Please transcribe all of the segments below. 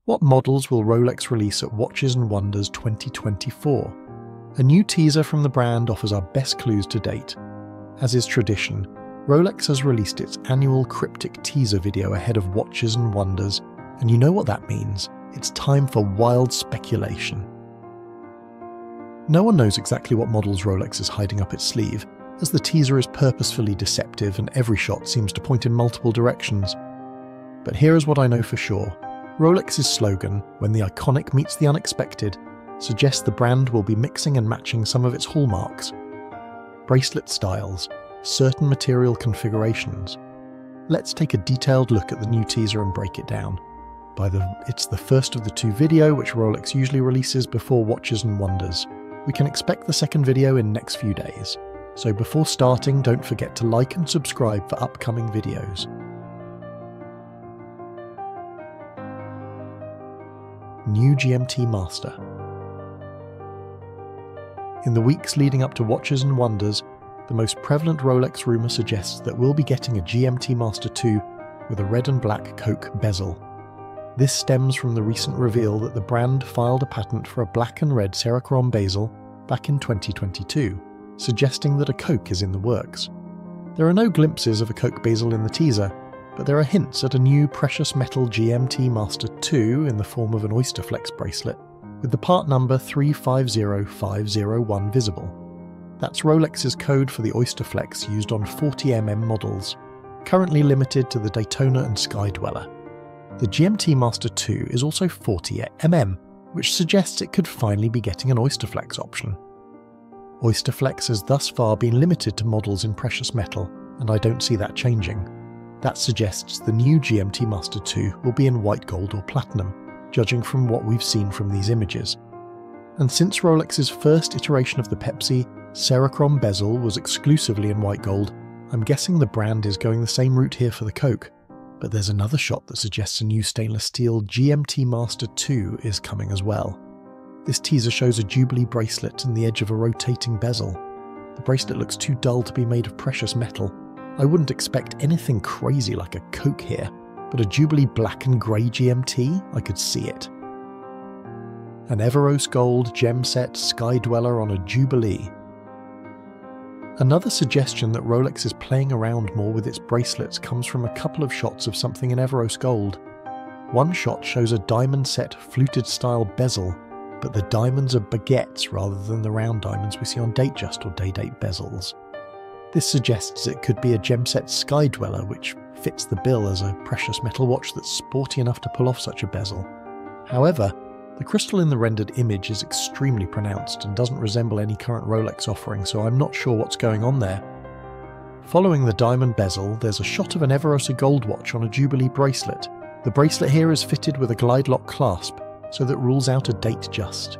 What models will Rolex release at Watches and Wonders 2024? A new teaser from the brand offers our best clues to date. As is tradition, Rolex has released its annual cryptic teaser video ahead of Watches and Wonders, and you know what that means. It's time for wild speculation. No one knows exactly what models Rolex is hiding up its sleeve, as the teaser is purposefully deceptive and every shot seems to point in multiple directions. But here is what I know for sure. Rolex's slogan, "When the iconic meets the unexpected," suggests the brand will be mixing and matching some of its hallmarks. Bracelet styles, certain material configurations. Let's take a detailed look at the new teaser and break it down. It's the first of the two video which Rolex usually releases before Watches and Wonders. We can expect the second video in next few days. So before starting, don't forget to like and subscribe for upcoming videos. New GMT Master. In the weeks leading up to Watches and Wonders, the most prevalent Rolex rumour suggests that we'll be getting a GMT Master 2 with a red and black Coke bezel. This stems from the recent reveal that the brand filed a patent for a black and red Cerachrom bezel back in 2022, suggesting that a Coke is in the works. There are no glimpses of a Coke bezel in the teaser, but there are hints at a new precious metal GMT Master 2 in the form of an Oysterflex bracelet, with the part number 350501 visible. That's Rolex's code for the Oysterflex used on 40mm models, currently limited to the Daytona and Sky Dweller. The GMT Master 2 is also 40mm, which suggests it could finally be getting an Oysterflex option. Oysterflex has thus far been limited to models in precious metal, and I don't see that changing. That suggests the new GMT Master 2 will be in white gold or platinum, judging from what we've seen from these images. And since Rolex's first iteration of the Pepsi Cerachrom bezel was exclusively in white gold, I'm guessing the brand is going the same route here for the Coke. But there's another shot that suggests a new stainless steel GMT Master 2 is coming as well. This teaser shows a Jubilee bracelet and the edge of a rotating bezel. The bracelet looks too dull to be made of precious metal. I wouldn't expect anything crazy like a Coke here, but a Jubilee black and grey GMT, I could see it. An Everose Gold gem set Sky Dweller on a Jubilee. Another suggestion that Rolex is playing around more with its bracelets comes from a couple of shots of something in Everose Gold. One shot shows a diamond set fluted style bezel, but the diamonds are baguettes rather than the round diamonds we see on Datejust or Day-Date bezels. This suggests it could be a gem-set Sky Dweller, which fits the bill as a precious metal watch that's sporty enough to pull off such a bezel. However, the crystal in the rendered image is extremely pronounced and doesn't resemble any current Rolex offering, so I'm not sure what's going on there. Following the diamond bezel, there's a shot of an Everose Gold watch on a Jubilee bracelet. The bracelet here is fitted with a glide lock clasp, so that rules out a Datejust.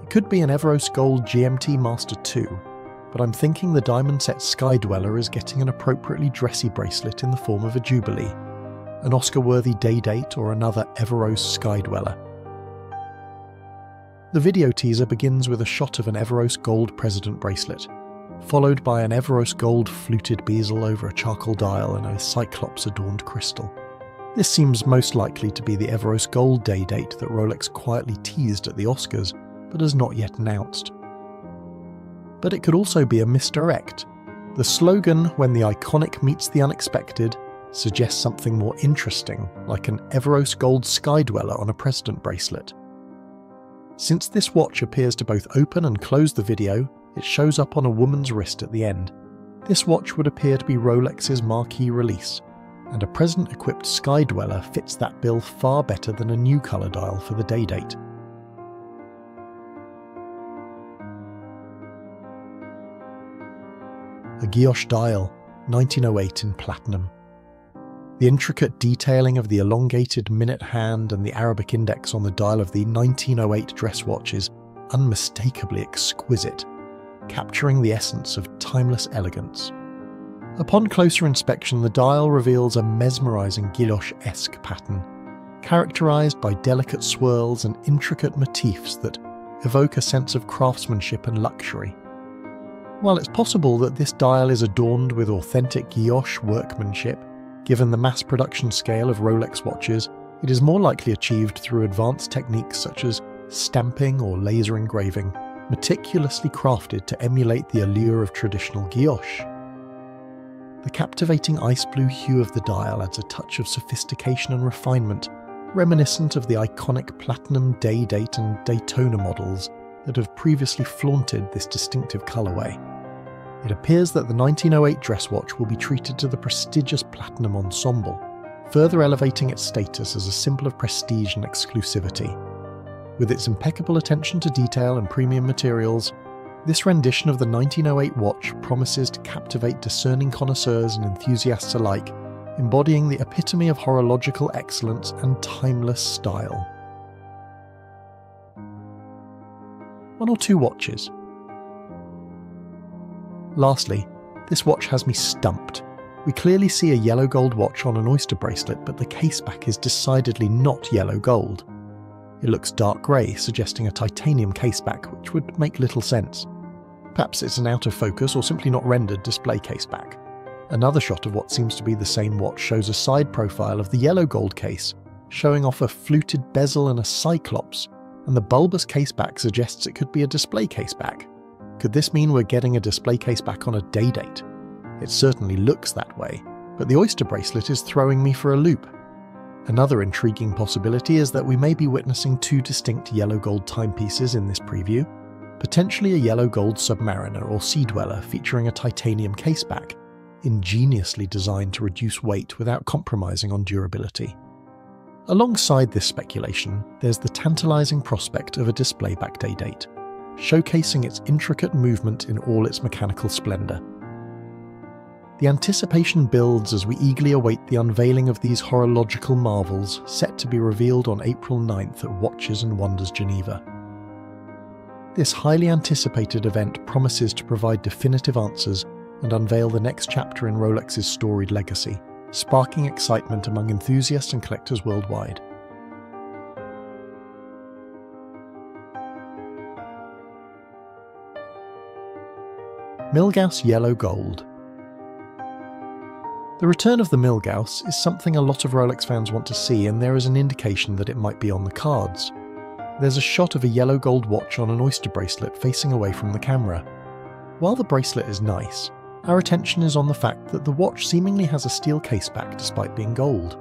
It could be an Everose Gold GMT Master 2, but I'm thinking the diamond set Sky Dweller is getting an appropriately dressy bracelet in the form of a Jubilee, an Oscar-worthy Day-Date or another Everose Sky Dweller. The video teaser begins with a shot of an Everose Gold President bracelet, followed by an Everose Gold fluted bezel over a charcoal dial and a Cyclops-adorned crystal. This seems most likely to be the Everose Gold Day-Date that Rolex quietly teased at the Oscars, but has not yet announced. But it could also be a misdirect. The slogan, "When the iconic meets the unexpected," suggests something more interesting, like an Everose Gold Sky Dweller on a President bracelet. Since this watch appears to both open and close the video, it shows up on a woman's wrist at the end. This watch would appear to be Rolex's marquee release, and a President-equipped Sky Dweller fits that bill far better than a new colour dial for the Day-Date. A Guilloche dial, 1908 in platinum. The intricate detailing of the elongated minute hand and the Arabic index on the dial of the 1908 dress watch is unmistakably exquisite, capturing the essence of timeless elegance. Upon closer inspection, the dial reveals a mesmerising Guilloche-esque pattern, characterised by delicate swirls and intricate motifs that evoke a sense of craftsmanship and luxury. While it's possible that this dial is adorned with authentic Guilloche workmanship, given the mass production scale of Rolex watches, It is more likely achieved through advanced techniques such as stamping or laser engraving, meticulously crafted to emulate the allure of traditional guilloche. The captivating ice blue hue of the dial adds a touch of sophistication and refinement, reminiscent of the iconic platinum day date and Daytona models that have previously flaunted this distinctive colourway. It appears that the 1908 dress watch will be treated to the prestigious platinum ensemble, further elevating its status as a symbol of prestige and exclusivity. With its impeccable attention to detail and premium materials, this rendition of the 1908 watch promises to captivate discerning connoisseurs and enthusiasts alike, embodying the epitome of horological excellence and timeless style. 1 or 2 watches. Lastly, this watch has me stumped. We clearly see a yellow gold watch on an oyster bracelet, but the caseback is decidedly not yellow gold. It looks dark grey, suggesting a titanium caseback, which would make little sense. Perhaps it's an out of focus or simply not rendered display caseback. Another shot of what seems to be the same watch shows a side profile of the yellow gold case, showing off a fluted bezel and a cyclops, and the bulbous caseback suggests it could be a display caseback. Could this mean we're getting a display caseback on a day date? It certainly looks that way, but the oyster bracelet is throwing me for a loop. Another intriguing possibility is that we may be witnessing 2 distinct yellow gold timepieces in this preview, potentially a yellow gold submariner or sea dweller featuring a titanium caseback, ingeniously designed to reduce weight without compromising on durability. Alongside this speculation, there's the tantalizing prospect of a display back day date, showcasing its intricate movement in all its mechanical splendor. The anticipation builds as we eagerly await the unveiling of these horological marvels, set to be revealed on April 9th at Watches and Wonders Geneva. This highly anticipated event promises to provide definitive answers and unveil the next chapter in Rolex's storied legacy, sparking excitement among enthusiasts and collectors worldwide. Milgauss Yellow Gold. The return of the Milgauss is something a lot of Rolex fans want to see, and there is an indication that it might be on the cards. There's a shot of a yellow gold watch on an oyster bracelet facing away from the camera. While the bracelet is nice, our attention is on the fact that the watch seemingly has a steel caseback despite being gold.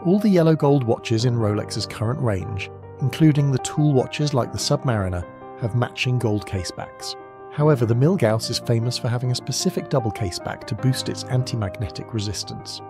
All the yellow gold watches in Rolex's current range, including the tool watches like the Submariner, have matching gold casebacks. However, the Milgauss is famous for having a specific double caseback to boost its anti-magnetic resistance.